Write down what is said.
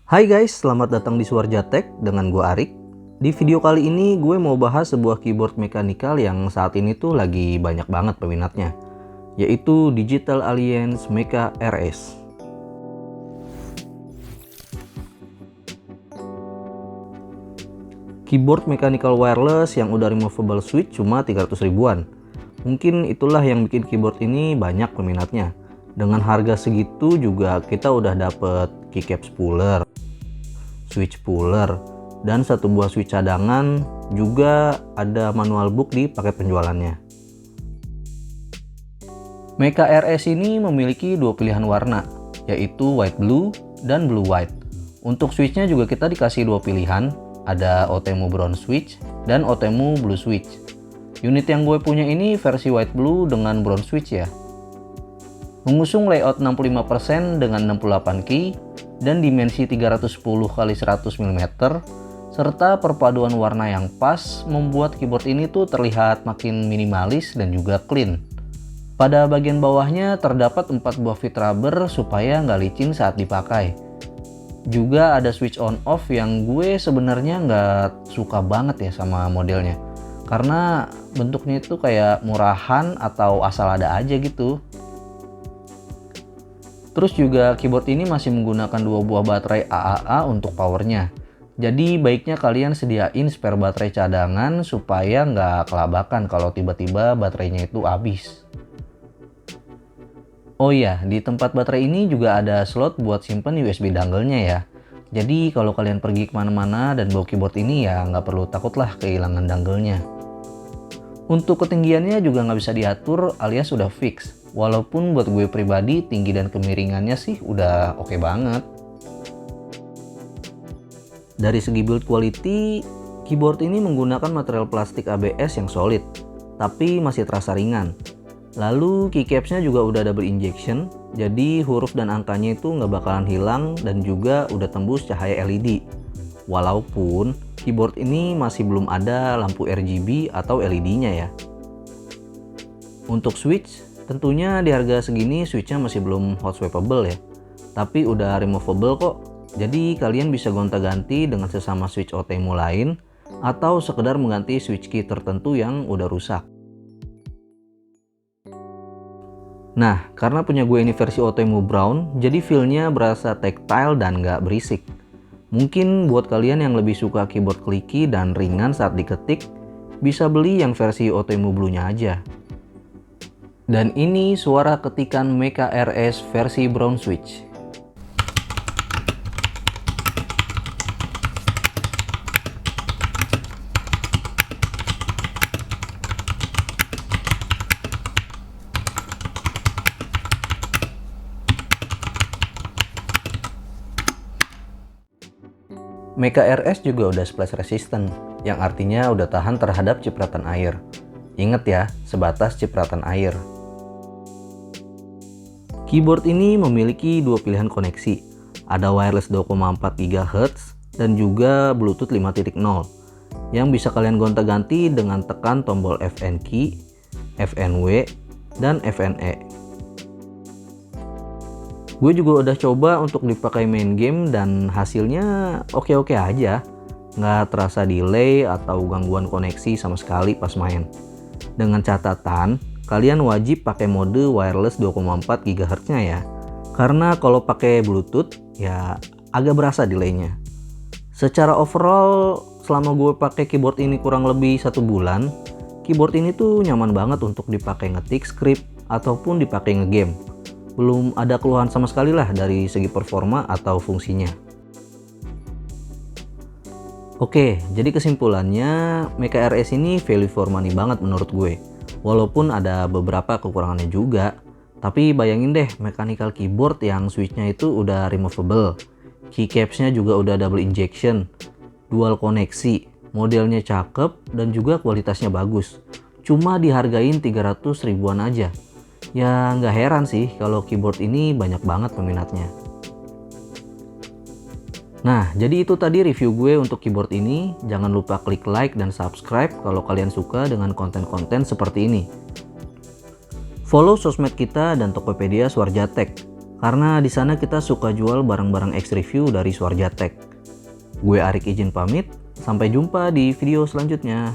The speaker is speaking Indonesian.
Hai guys, selamat datang di Suarjatek dengan gue Arik. Di video kali ini gue mau bahas sebuah keyboard mekanikal yang saat ini tuh lagi banyak banget peminatnya, yaitu Digital Alliance Mecha RS. Keyboard mechanical wireless yang udah removable switch cuma 300 ribuan. Mungkin itulah yang bikin keyboard ini banyak peminatnya. Dengan harga segitu juga kita udah dapet keycap spooler, switch puller, dan satu buah switch cadangan, juga ada manual book di paket penjualannya. Mecha RS ini memiliki dua pilihan warna, yaitu white blue dan blue white. Untuk switchnya juga kita dikasih dua pilihan, ada OTEMU brown switch dan OTEMU blue switch. Unit yang gue punya ini versi white blue dengan brown switch ya. Mengusung layout 65% dengan 68 key dan dimensi 310x100 mm, serta perpaduan warna yang pas membuat keyboard ini tuh terlihat makin minimalis dan juga clean. Pada bagian bawahnya terdapat 4 buah fit rubber supaya nggak licin saat dipakai. Juga ada switch on off yang gue sebenarnya nggak suka banget ya sama modelnya, karena bentuknya itu kayak murahan atau asal ada aja gitu. Terus juga keyboard ini masih menggunakan dua buah baterai AAA untuk powernya. Jadi baiknya kalian sediain spare baterai cadangan supaya nggak kelabakan kalau tiba-tiba baterainya itu habis. Oh iya, di tempat baterai ini juga ada slot buat simpen USB dongle-nya ya. Jadi kalau kalian pergi kemana-mana dan bawa keyboard ini ya nggak perlu takutlah kehilangan dongle-nya. Untuk ketinggiannya juga nggak bisa diatur alias sudah fix. Walaupun buat gue pribadi tinggi dan kemiringannya sih udah oke banget. Dari segi build quality, keyboard ini menggunakan material plastik ABS yang solid, tapi masih terasa ringan. Lalu keycapsnya juga udah double injection, jadi huruf dan angkanya itu nggak bakalan hilang dan juga udah tembus cahaya LED. Walaupun keyboard ini masih belum ada lampu RGB atau LED-nya ya. Untuk switch, tentunya di harga segini switchnya masih belum hot swappable ya, tapi udah removable kok. Jadi kalian bisa gonta-ganti dengan sesama switch OTEMU lain atau sekedar mengganti switch key tertentu yang udah rusak. Nah, karena punya gue ini versi OTEMU brown, jadi feel-nya berasa tactile dan nggak berisik. Mungkin buat kalian yang lebih suka keyboard clicky dan ringan saat diketik, bisa beli yang versi OTEMU blue-nya aja. Dan ini suara ketikan Mecha RS versi brown switch. Mecha RS juga udah splash resistant, yang artinya udah tahan terhadap cipratan air. Ingat ya, sebatas cipratan air. Keyboard ini memiliki dua pilihan koneksi, ada wireless 2,4 GHz dan juga Bluetooth 5.0 yang bisa kalian gonta-ganti dengan tekan tombol FN key, FNW, dan FNE. Gue juga udah coba untuk dipakai main game dan hasilnya oke-oke aja, nggak terasa delay atau gangguan koneksi sama sekali pas main. Dengan catatan, kalian wajib pakai mode wireless 2,4 GHz-nya ya. Karena kalau pakai Bluetooth ya agak berasa delaynya. Secara overall, selama gue pakai keyboard ini kurang lebih 1 bulan, keyboard ini tuh nyaman banget untuk dipakai ngetik script ataupun dipakai ngegame. Belum ada keluhan sama sekali lah dari segi performa atau fungsinya. Oke, jadi kesimpulannya Mecha RS ini value for money banget menurut gue. Walaupun ada beberapa kekurangannya juga, tapi bayangin deh mechanical keyboard yang switchnya itu udah removable, keycapsnya juga udah double injection, dual koneksi, modelnya cakep dan juga kualitasnya bagus. Cuma dihargain 300 ribuan aja. Ya nggak heran sih kalau keyboard ini banyak banget peminatnya. Nah, jadi itu tadi review gue untuk keyboard ini. Jangan lupa klik like dan subscribe kalau kalian suka dengan konten-konten seperti ini. Follow sosmed kita dan Tokopedia Suarjatek. karena di sana kita suka jual barang-barang X Review dari Swarja Tech. Gue Arik izin pamit, sampai jumpa di video selanjutnya.